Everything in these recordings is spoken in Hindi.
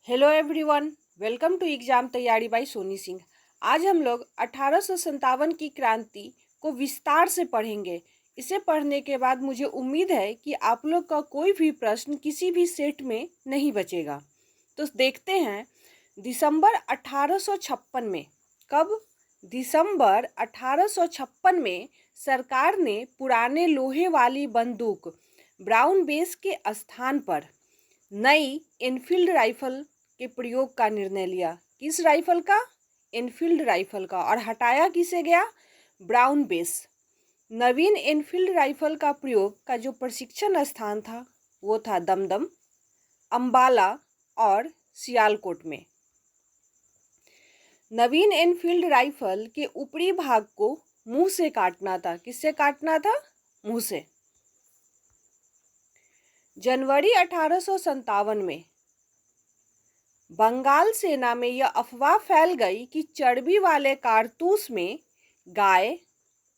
Hello everyone, welcome to exam तैयारी बाय सोनी सिंह। आज हम लोग 1857 की क्रांति को विस्तार से पढ़ेंगे। इसे पढ़ने के बाद मुझे उम्मीद है कि आप लोग का कोई भी प्रश्न किसी भी सेट में नहीं बचेगा। तो देखते हैं दिसंबर 1856 में कब दिसंबर 1856 में सरकार ने पुराने लोहे वाली बंदूक ब्राउन बेस के स्थान पर नई एनफील्ड राइफल के प्रयोग का निर्णय लिया। किस राइफल का? एनफील्ड राइफल का। और हटाया किसे गया? Brown Bess. नवीन एनफील्ड राइफल का प्रयोग का जो प्रशिक्षण स्थान था वो था दमदम, अंबाला और सियालकोट में। नवीन एनफील्ड राइफल के ऊपरी भाग को मुंह से काटना था। किससे काटना था? मुंह से। जनवरी 1857 में बंगाल सेना में यह अफवाह फैल गई कि चर्बी वाले कारतूस में गाय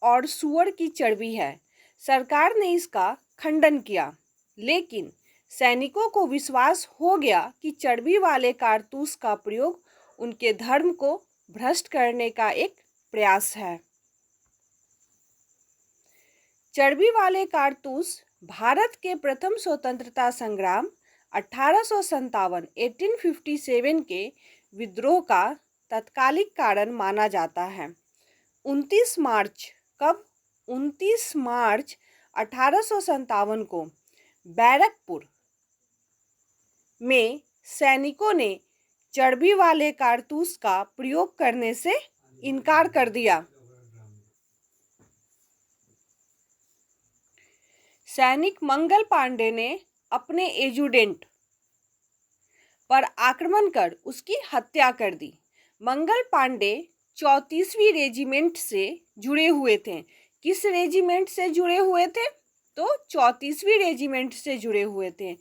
और सूअर की चर्बी है। सरकार ने इसका खंडन किया, लेकिन सैनिकों को विश्वास हो गया कि चर्बी वाले कारतूस का प्रयोग उनके धर्म को भ्रष्ट करने का एक प्रयास है। चर्बी वाले कारतूस भारत के प्रथम स्वतंत्रता संग्राम 1857 के विद्रोह का तत्कालिक कारण माना जाता है। 29 मार्च कब? 29 मार्च 1857 को बैरकपुर में सैनिकों ने चर्बी वाले कारतूस का प्रयोग करने से इनकार कर दिया। सैनिक मंगल पांडे ने अपने एजुडेंट पर आक्रमण कर उसकी हत्या कर दी। मंगल पांडे 34वीं रेजिमेंट से जुड़े हुए थे। किस रेजिमेंट से जुड़े हुए थे? तो 34वीं रेजिमेंट से जुड़े हुए थे।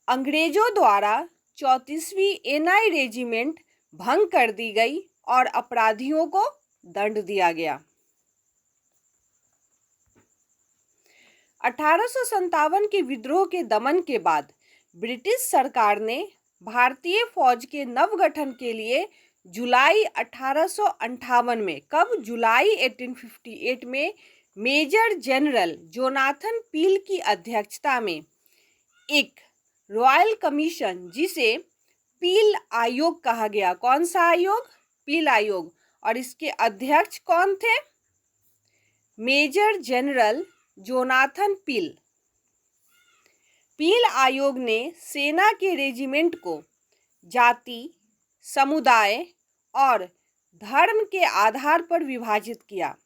अंग्रेजों द्वारा 34वीं एनआई रेजिमेंट भंग कर दी गई और अपराधियों को दंड दिया गया। 1857 के विद्रोह के दमन के बाद ब्रिटिश सरकार ने भारतीय फौज के नवगठन के लिए जुलाई 1858 में कब? जुलाई 1858 में मेजर जनरल जोनाथन पील की अध्यक्षता में एक रॉयल कमीशन, जिसे पील आयोग कहा गया। कौन सा आयोग? पील आयोग। और इसके अध्यक्ष कौन थे? मेजर जनरल जोनाथन पील। पील आयोग ने सेना के रेजिमेंट को जाति, समुदाय और धर्म के आधार पर विभाजित किया।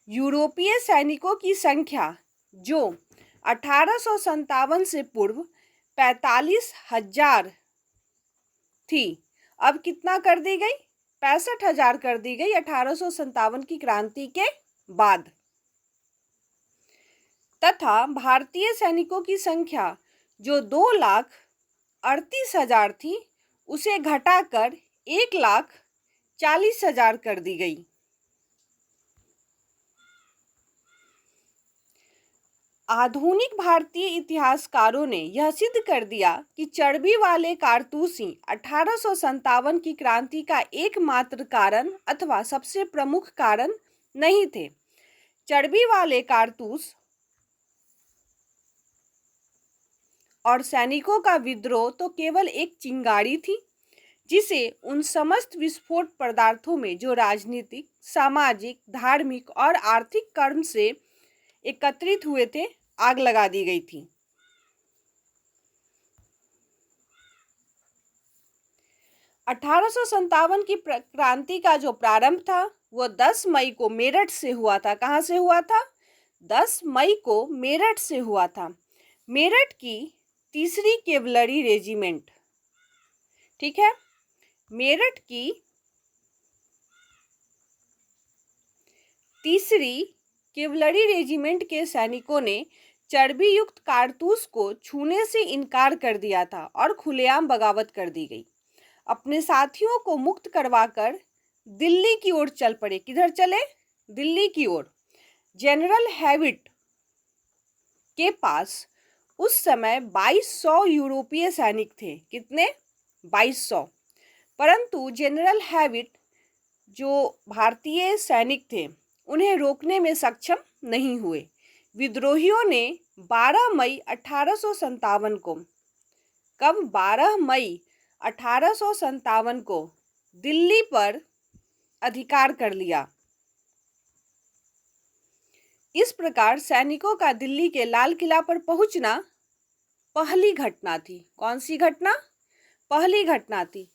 यूरोपीय सैनिकों की संख्या जो 1857 से पूर्व 45,000 थी, अब कितना कर दी गई? 65,000 कर दी गई 1857 की क्रांति के बाद। तथा भारतीय सैनिकों की संख्या जो 2,38,000 थी, उसे घटाकर 1,40,000 कर दी गई। आधुनिक भारतीय इतिहासकारों ने यह सिद्ध कर दिया कि चर्बी वाले कारतूस ही 1857 की क्रांति का एकमात्र कारण अथवा सबसे प्रमुख कारण नहीं थे। चर्बी वाले कारतूस और सैनिकों का विद्रोह तो केवल एक चिंगारी थी, जिसे उन समस्त विस्फोट पदार्थों में जो राजनीतिक, सामाजिक, धार्मिक और आर्थिक कर्म से एकत्रित हुए थे, आग लगा दी गई थी। 1857 की क्रांति का जो प्रारंभ था वो 10 मई को मेरठ से हुआ था। कहाँ से हुआ था? 10 मई को मेरठ से हुआ था। मेरठ की 3री कैवलरी रेजिमेंट, ठीक है, मेरठ की 3री कैवलरी रेजिमेंट के सैनिकों ने चर्बी युक्त कारतूस को छूने से इनकार कर दिया था और खुलेआम बगावत कर दी गई। अपने साथियों को मुक्त करवाकर दिल्ली की ओर चल पड़े। किधर चले? दिल्ली की ओर। जनरल हैविट के पास उस समय 2200 यूरोपीय सैनिक थे। कितने? 2200, परंतु जनरल हैविट जो भारतीय सैनिक थे उन्हें रोकने में सक्षम नहीं हुए। विद्रोहियों ने 12 मई 1857 को, कब 12 मई 1857 को दिल्ली पर अधिकार कर लिया। इस प्रकार सैनिकों का दिल्ली के लाल किला पर पहुंचना पहली घटना थी। कौन सी घटना? पहली घटना थी।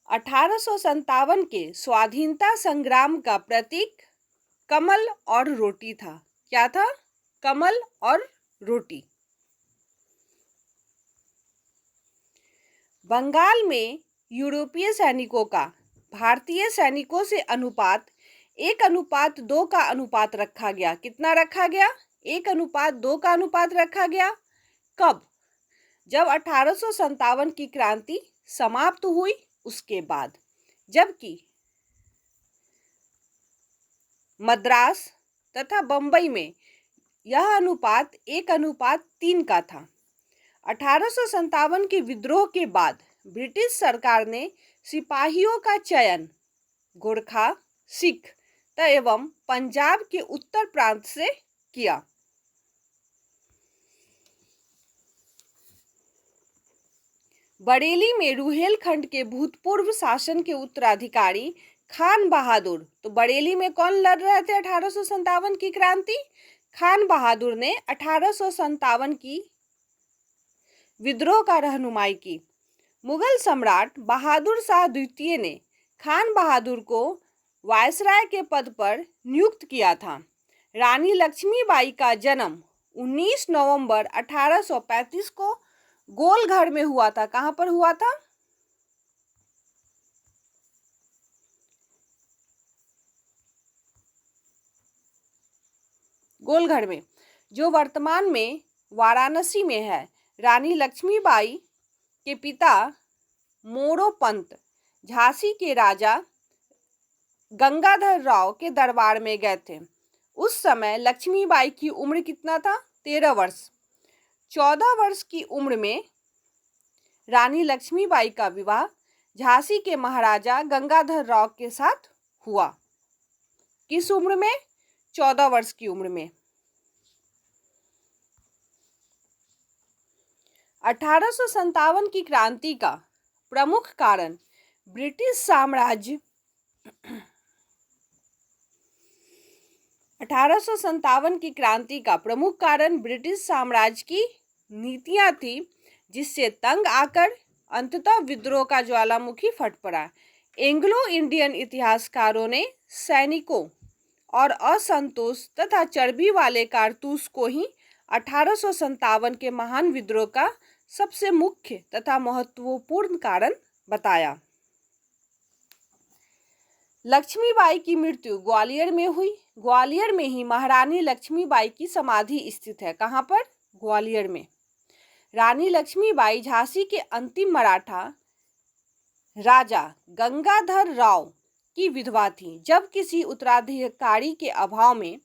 1857 के स्वाधीनता संग्राम का प्रतीक कमल और रोटी था। क्या था? कमल और रोटी। बंगाल में यूरोपीय सैनिकों का भारतीय सैनिकों से अनुपात 1:2 का अनुपात रखा गया। कितना रखा गया? 1:2 का अनुपात रखा गया। कब? जब 1857 की क्रांति समाप्त हुई उसके बाद, जबकि मद्रास तथा बंबई में यह अनुपात 1:3 का था। 1857 के विद्रोह के बाद ब्रिटिश सरकार ने सिपाहियों का चयन गोरखा, सिख एवं पंजाब के उत्तर प्रांत से किया। बरेली में रुहेलखंड के भूतपूर्व शासन के उत्तराधिकारी खान बहादुर, तो बरेली में कौन लड़ रहे थे 1857 की क्रांति? खान बहादुर ने 1857 की विद्रोह का रहनुमाई की। मुगल सम्राट बहादुर शाह द्वितीय ने खान बहादुर को वायसराय के पद पर नियुक्त किया था। रानी लक्ष्मीबाई का जन्म 19 नवंबर 1835 को गोलघर में हुआ था। कहां पर हुआ था? गोलघर में, जो वर्तमान में वाराणसी में है। रानी लक्ष्मीबाई के पिता मोरोपंत झांसी के राजा गंगाधर राव के दरबार में गए थे। उस समय लक्ष्मीबाई की उम्र कितना था? 13 वर्ष। 14 वर्ष की उम्र में रानी लक्ष्मीबाई का विवाह झांसी के महाराजा गंगाधर राव के साथ हुआ। किस उम्र में? 14 वर्ष की उम्र में। 1857 की क्रांति का प्रमुख कारण ब्रिटिश साम्राज्य 1857 की क्रांति का प्रमुख कारण ब्रिटिश साम्राज्य की नीतियां थी, जिससे तंग आकर अंततः विद्रोह का ज्वालामुखी फट पड़ा। एंग्लो इंडियन इतिहासकारों ने सैनिकों और असंतोष तथा चर्बी वाले कारतूस को ही 1857 के महान विद्रोह का सबसे मुख्य तथा महत्वपूर्ण कारण बताया। लक्ष्मीबाई की मृत्यु ग्वालियर में हुई। ग्वालियर में ही महारानी लक्ष्मीबाई की समाधि स्थित है। कहाँ पर? ग्वालियर में। रानी लक्ष्मीबाई झांसी के अंतिम मराठा राजा गंगाधर राव की विधवा थी। जब किसी उत्तराधिकारी के अभाव में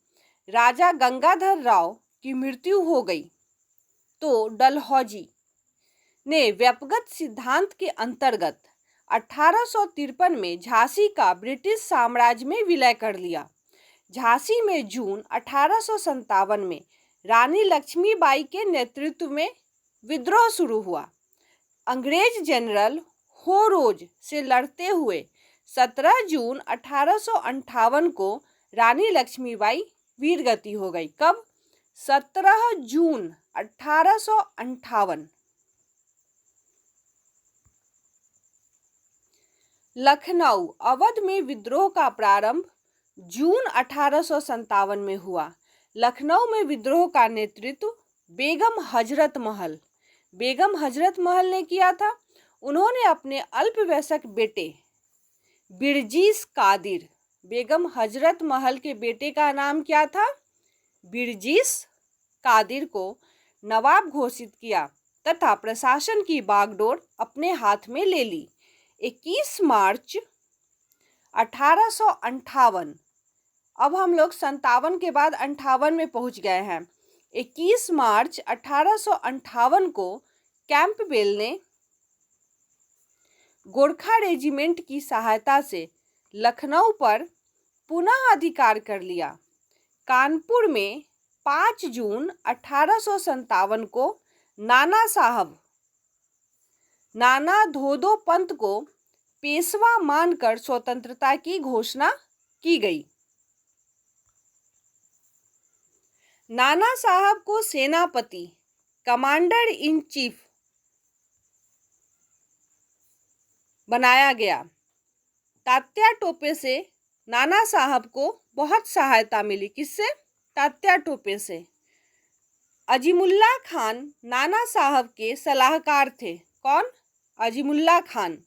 राजा गंगाधर राव की मृत्यु हो गई तो डलहौजी ने व्यक्तिगत सिद्धांत के अंतर्गत 1853 में झांसी का ब्रिटिश साम्राज्य में विलय कर लिया। झांसी में जून 1857 में रानी लक्ष्मीबाई के नेतृत्व में विद्रोह शुरू हुआ। अंग्रेज जनरल होरोज से लड़ते हुए 17 जून 1858 को रानी लक्ष्मीबाई वीरगति हो गई। कब? 17 जून 1858। लखनऊ अवध में विद्रोह का प्रारंभ जून 1857 में हुआ। लखनऊ में विद्रोह का नेतृत्व बेगम हजरत महल ने किया था। उन्होंने अपने अल्पवयस्क बेटे बिरजीस कादिर, बेगम हजरत महल के बेटे का नाम क्या था? बिरजीस कादिर को नवाब घोषित किया तथा प्रशासन की बागडोर अपने हाथ में ले ली। 21 मार्च 1858, अब हम लोग 57 के बाद 58 में पहुंच गए हैं। 21 मार्च 1858 को कैंपबेल ने गोरखा रेजिमेंट की सहायता से लखनऊ पर पुनः अधिकार कर लिया। कानपुर में 5 जून 1857 को नाना धोदो पंत को पेशवा मानकर स्वतंत्रता की घोषणा की गई। नाना साहब को सेनापति कमांडर इन चीफ बनाया गया। तात्या टोपे से नाना साहब को बहुत सहायता मिली। किससे? तात्या टोपे से। अजीमुल्ला खान नाना साहब के सलाहकार थे। कौन? अजीमुल्ला खान।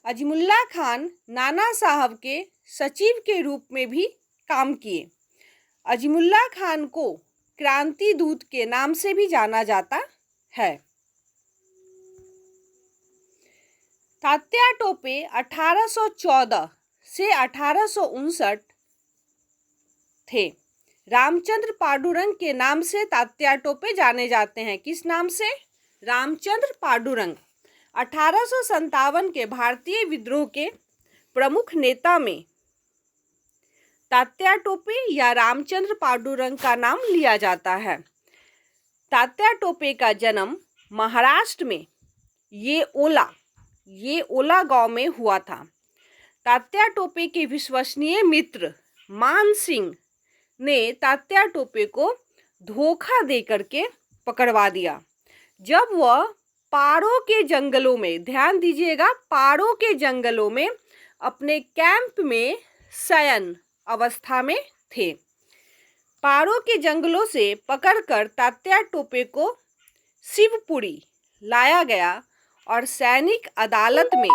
अजीमुल्ला खान नाना साहब के सचिव के रूप में भी काम किए। अजीमुल्ला खान को क्रांति दूत के नाम से भी जाना जाता है। तात्या टोपे 1814 से 1859 थे। रामचंद्र पांडुरंग के नाम से तात्या टोपे जाने जाते हैं। किस नाम से? रामचंद्र पांडुरंग। 1857 के भारतीय विद्रोह के प्रमुख नेता में तात्या टोपे या रामचंद्र पांडुरंग का नाम लिया जाता है। तात्या टोपे का जन्म महाराष्ट्र में ये ओला गांव में हुआ था। तात्या टोपे के विश्वसनीय मित्र मान सिंह ने तात्या टोपे को धोखा देकर के पकड़वा दिया। जब वह पारो के जंगलों में, ध्यान दीजिएगा, पारो के जंगलों में अपने कैंप में शयन अवस्था में थे। पारो के जंगलों से पकड़कर तात्या टोपे को शिवपुरी लाया गया और सैनिक अदालत में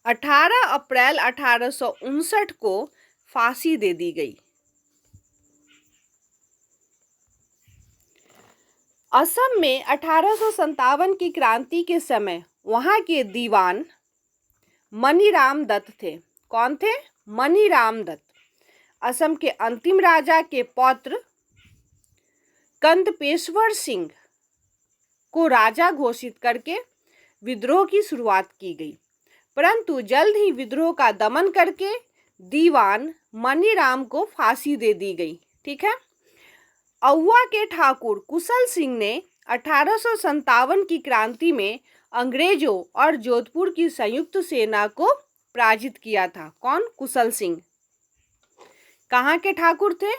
18 अप्रैल 1859 को फांसी दे दी गई। असम में 1857 की क्रांति के समय वहां के दीवान मनीराम दत्त थे। कौन थे? मनीराम दत्त। असम के अंतिम राजा के पौत्र कंदपेश्वर सिंह को राजा घोषित करके विद्रोह की शुरुआत की गई, परंतु जल्द ही विद्रोह का दमन करके दीवान मनीराम को फांसी दे दी गई। ठीक है। औवा के ठाकुर कुशल सिंह ने 1857 की क्रांति में अंग्रेजों और जोधपुर की संयुक्त सेना को पराजित किया था। कौन? कुशल सिंह। कहाँ के ठाकुर थे?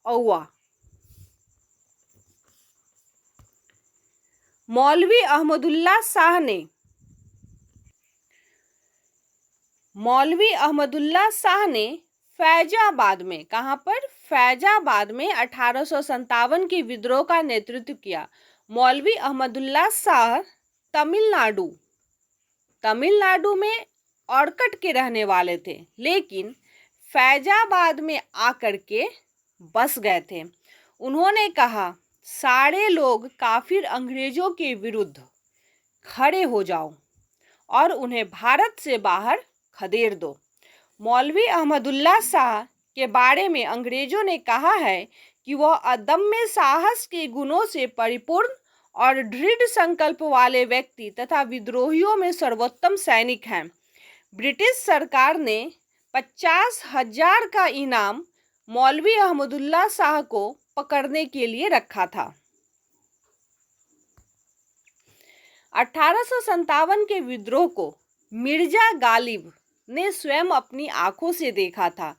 औवा। मौलवी अहमदुल्ला शाह ने फैजाबाद में, कहाँ पर? फैजाबाद में 1857 के विद्रोह का नेतृत्व किया। मौलवी अहमदुल्ला शाह तमिलनाडु में औरकट के रहने वाले थे, लेकिन फैजाबाद में आकर के बस गए थे। उन्होंने कहा, सारे लोग काफिर अंग्रेजों के विरुद्ध खड़े हो जाओ और उन्हें भारत से बाहर खदेड़ दो। मौलवी अहमदुल्ला शाह के बारे में अंग्रेजों ने कहा है कि वह अदम्य साहस के गुणों से परिपूर्ण और दृढ़ संकल्प वाले व्यक्ति तथा विद्रोहियों में सर्वोत्तम सैनिक हैं। ब्रिटिश सरकार ने 50,000 का इनाम मौलवी अहमदुल्ला शाह को पकड़ने के लिए रखा था। 1857 के विद्रोह को मिर्जा गालिब ने स्वयं अपनी आंखों से देखा था।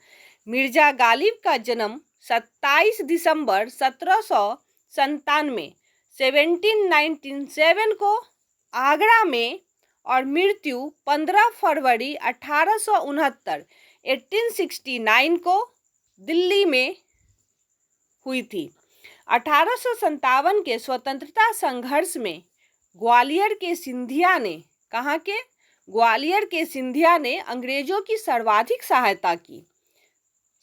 मिर्जा गालिब का जन्म 27 दिसंबर 1797 को आगरा में और मृत्यु 15 फरवरी 1869 को दिल्ली में हुई थी। 1857 के स्वतंत्रता संघर्ष में ग्वालियर के सिंधिया ने, कहाँ के? ग्वालियर के सिंधिया ने अंग्रेजों की सर्वाधिक सहायता की।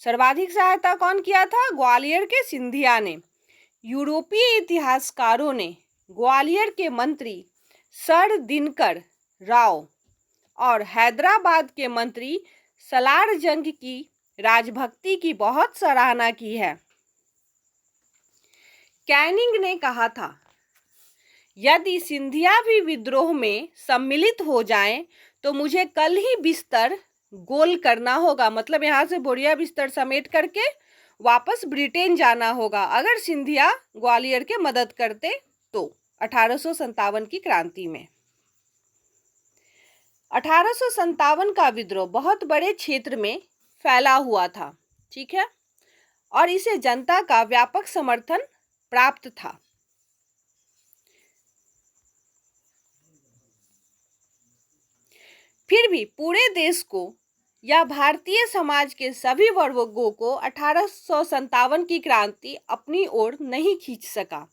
सर्वाधिक सहायता कौन किया था? ग्वालियर के सिंधिया ने। यूरोपीय इतिहासकारों ने ग्वालियर के मंत्री सर दिनकर राव और हैदराबाद के मंत्री सलार जंग की राजभक्ति की बहुत सराहना की है। कैनिंग ने कहा था यदि सिंधिया भी विद्रोह में सम्मिलित हो जाएं तो मुझे कल ही बिस्तर गोल करना होगा। मतलब यहाँ से बोरिया बिस्तर समेट करके वापस ब्रिटेन जाना होगा अगर सिंधिया ग्वालियर के मदद करते तो। 1857 की क्रांति में 1857 का विद्रोह बहुत बड़े क्षेत्र में फैला हुआ था, ठीक है, और इसे जनता का व्यापक समर्थन प्राप्त था। फिर भी पूरे देश को या भारतीय समाज के सभी वर्गों को 1857 की क्रांति अपनी ओर नहीं खींच सका।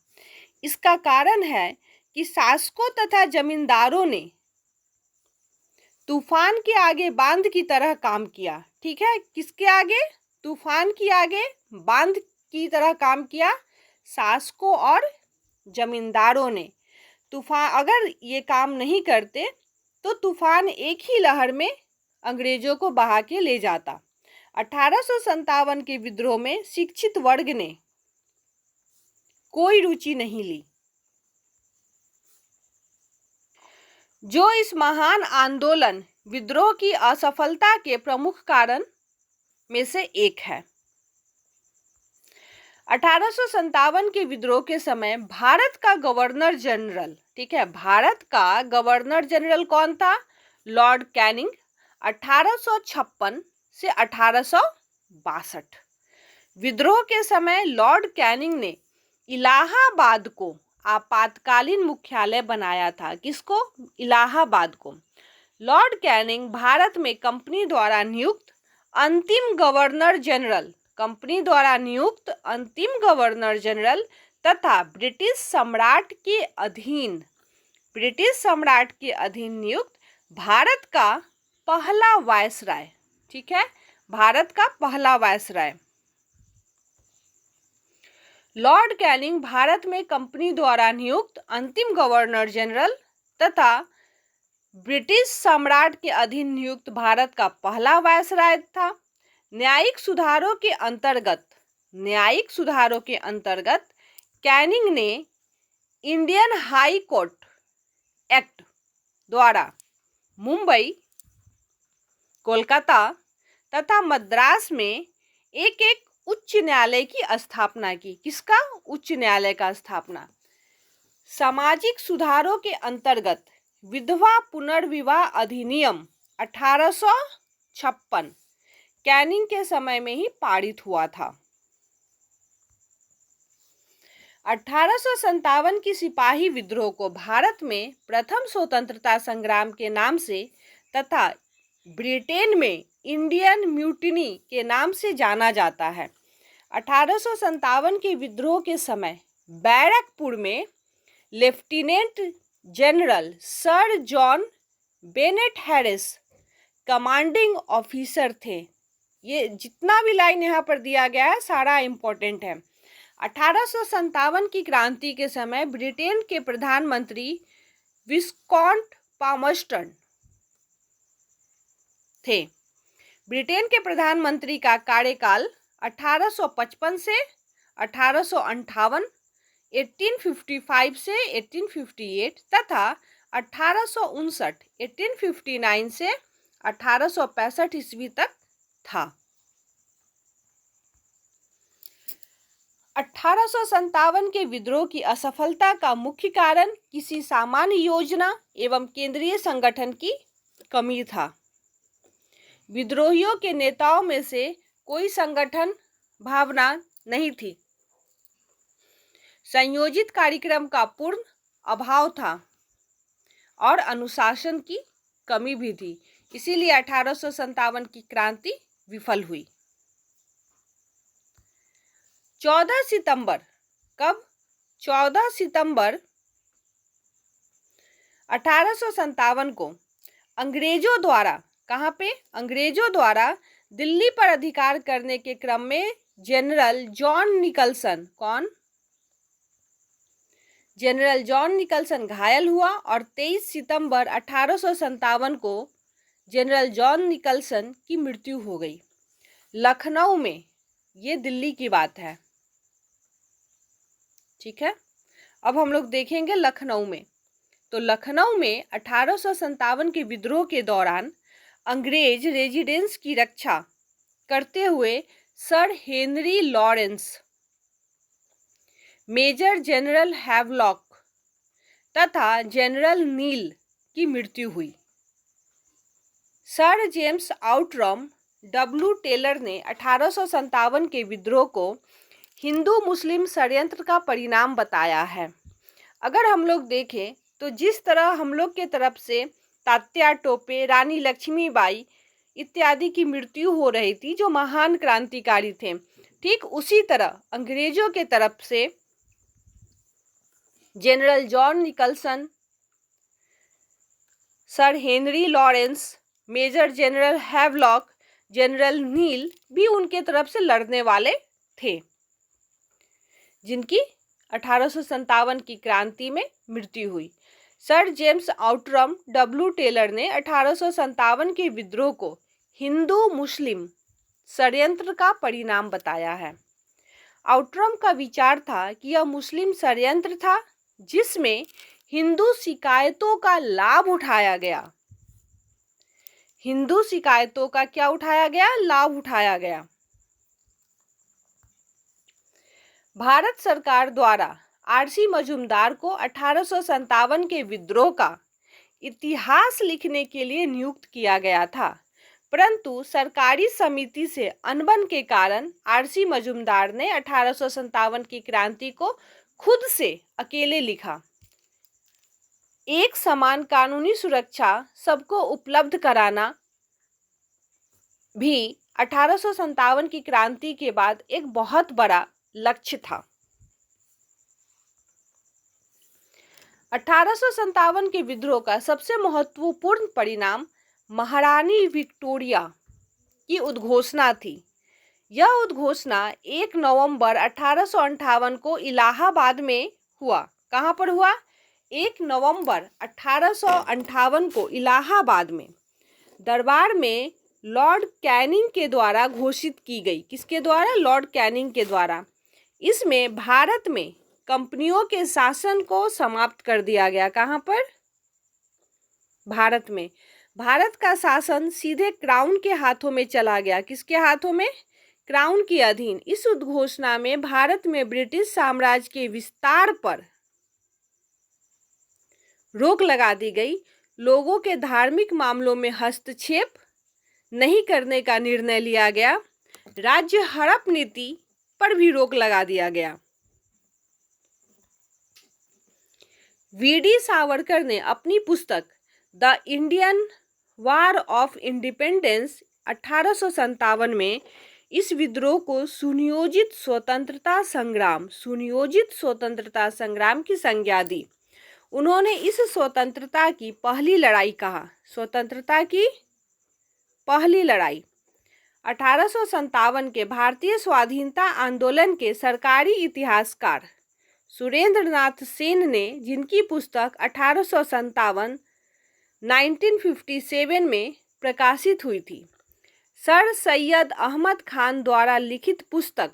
इसका कारण है कि शासकों तथा जमींदारों ने तूफान के आगे बांध की तरह काम किया। ठीक है, किसके आगे? तूफान के आगे बांध की तरह काम किया शासकों और जमींदारों ने। तूफान अगर ये काम नहीं करते तो तूफान एक ही लहर में अंग्रेजों को बहा के ले जाता। 1857 के विद्रोह में शिक्षित वर्ग ने कोई रुचि नहीं ली, जो इस महान आंदोलन विद्रोह की असफलता के प्रमुख कारण में से एक है। 1857 के विद्रोह के समय भारत का गवर्नर जनरल, ठीक है, भारत का गवर्नर जनरल कौन था? Lord Canning. 1856 से 1862। विद्रोह के समय लॉर्ड कैनिंग ने इलाहाबाद को आपातकालीन मुख्यालय बनाया था। किसको? इलाहाबाद को। लॉर्ड कैनिंग भारत में कंपनी द्वारा नियुक्त अंतिम गवर्नर जनरल, कंपनी द्वारा नियुक्त अंतिम गवर्नर जनरल तथा ब्रिटिश सम्राट के अधीन नियुक्त भारत का पहला वायसराय, ठीक है, भारत का पहला वायसराय। लॉर्ड कैनिंग भारत में कंपनी द्वारा नियुक्त अंतिम गवर्नर जनरल तथा ब्रिटिश सम्राट के अधीन नियुक्त भारत का पहला वायसराय था। न्यायिक सुधारों के अंतर्गत कैनिंग ने इंडियन हाई कोर्ट एक्ट द्वारा मुंबई, कोलकाता तथा मद्रास में एक उच्च न्यायालय की स्थापना की। किसका? उच्च न्यायालय का स्थापना। सामाजिक सुधारों के अंतर्गत विधवा पुनर्विवाह अधिनियम 1856 कैनिंग के समय में ही पारित हुआ था। 1857 की सिपाही विद्रोह को भारत में प्रथम स्वतंत्रता संग्राम के नाम से तथा ब्रिटेन में इंडियन म्यूटिनी के नाम से जाना जाता है। 1857 के विद्रोह के समय बैरकपुर में lieutenant general sir John Bennett Harris commanding officer थे। ये जितना भी लाइन यहाँ पर दिया गया है सारा इम्पोर्टेंट है। 1857 की क्रांति के समय ब्रिटेन के प्रधानमंत्री विस्कॉन्ट पामर्स्टन थे। ब्रिटेन के प्रधानमंत्री का कार्यकाल 1855 से 1858, 1855 से 1858 तथा 1859, 1859 से 1865 ईस्वी तक था। 1857 के विद्रोह की असफलता का मुख्य कारण किसी सामान्य योजना एवं केंद्रीय संगठन की कमी था। विद्रोहियों के नेताओं में से कोई संगठन भावना नहीं थी। संयोजित कार्यक्रम का पूर्ण अभाव था और अनुशासन की कमी भी थी। इसीलिए 1857 की क्रांति विफल हुई। 14 सितंबर, कब? 14 सितंबर 1857 को अंग्रेजों द्वारा, कहाँ पे? अंग्रेजों द्वारा दिल्ली पर अधिकार करने के क्रम में जनरल जॉन निकलसन, कौन? जनरल जॉन निकलसन घायल हुआ और 23 सितंबर 1857 को जनरल जॉन निकलसन की मृत्यु हो गई लखनऊ में। ये दिल्ली की बात है, ठीक है। अब हम लोग देखेंगे लखनऊ में। तो लखनऊ में 1857 के विद्रोह के दौरान अंग्रेज रेजिडेंस की रक्षा करते हुए sir Henry Lawrence, major general Havelock तथा जनरल नील की मृत्यु हुई। Sir James Outram W Taylor ने 1857 के विद्रोह को हिंदू मुस्लिम षड्यंत्र का परिणाम बताया है। अगर हम लोग देखें तो जिस तरह हम लोग के तरफ से तात्या टोपे, रानी लक्ष्मीबाई इत्यादि की मृत्यु हो रही थी जो महान क्रांतिकारी थे, ठीक उसी तरह अंग्रेजों के तरफ से general John Nicholson, sir Henry Lawrence, major general Havelock, general Neill भी उनके तरफ से लड़ने वाले थे, जिनकी 1857 की क्रांति में मृत्यु हुई। Sir James Outram W Taylor ने 1857 के विद्रोह को हिंदू मुस्लिम षड्यंत्र का परिणाम बताया है। आउटरम का विचार था कि यह मुस्लिम षड्यंत्र था जिसमें हिंदू शिकायतों का लाभ उठाया गया। हिंदू शिकायतों का क्या उठाया गया? लाभ उठाया गया। भारत सरकार द्वारा आरसी मजूमदार को 1857 के विद्रोह का इतिहास लिखने के लिए नियुक्त किया गया था, परंतु सरकारी समिति से अनबन के कारण आरसी मजूमदार ने 1857 की क्रांति को खुद से अकेले लिखा। एक समान कानूनी सुरक्षा सबको उपलब्ध कराना भी 1857 की क्रांति के बाद एक बहुत बड़ा लक्ष्य था। 1857 के विद्रोह का सबसे महत्वपूर्ण परिणाम महारानी विक्टोरिया की उद्घोषणा थी। यह उद्घोषणा 1 नवंबर 1858 को इलाहाबाद में हुआ। कहाँ पर हुआ? 1 नवंबर 1858 को इलाहाबाद में दरबार में लॉर्ड कैनिंग के द्वारा घोषित की गई। किसके द्वारा? लॉर्ड कैनिंग के द्वारा। इसमें भारत में कंपनियों के शासन को समाप्त कर दिया गया। कहाँ पर? भारत में। भारत का शासन सीधे क्राउन के हाथों में चला गया। किसके हाथों में? क्राउन के अधीन। इस उद्घोषणा में भारत में ब्रिटिश साम्राज्य के विस्तार पर रोक लगा दी गई। लोगों के धार्मिक मामलों में हस्तक्षेप नहीं करने का निर्णय लिया गया। राज्य हड़प नीति पर भी रोक लगा दिया गया। वीडी सावरकर ने अपनी पुस्तक the Indian war of independence 1857 में इस विद्रोह को सुनियोजित स्वतंत्रता संग्राम की संज्ञा दी। उन्होंने इस स्वतंत्रता की पहली लड़ाई कहा। स्वतंत्रता की पहली लड़ाई 1857 के भारतीय स्वाधीनता आंदोलन के सरकारी इतिहासकार सुरेंद्र नाथ सेन ने, जिनकी पुस्तक 1957 में प्रकाशित हुई थी, सर सैयद अहमद खान द्वारा लिखित पुस्तक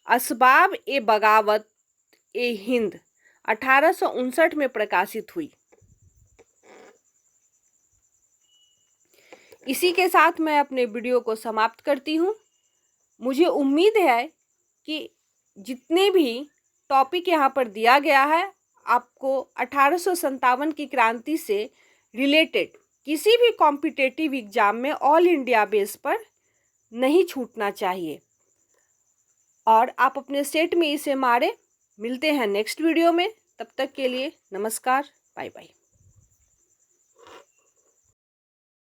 असबाब ए बगावत ए हिंद 1859 में प्रकाशित हुई। इसी के साथ मैं अपने वीडियो को समाप्त करती हूँ। मुझे उम्मीद है कि जितने भी टॉपिक यहाँ पर दिया गया है आपको 1857 की क्रांति से रिलेटेड किसी भी कॉम्पिटिटिव एग्जाम में ऑल इंडिया बेस पर नहीं छूटना चाहिए और आप अपने सेट में इसे मारे। मिलते हैं नेक्स्ट वीडियो में। तब तक के लिए नमस्कार, बाय बाय।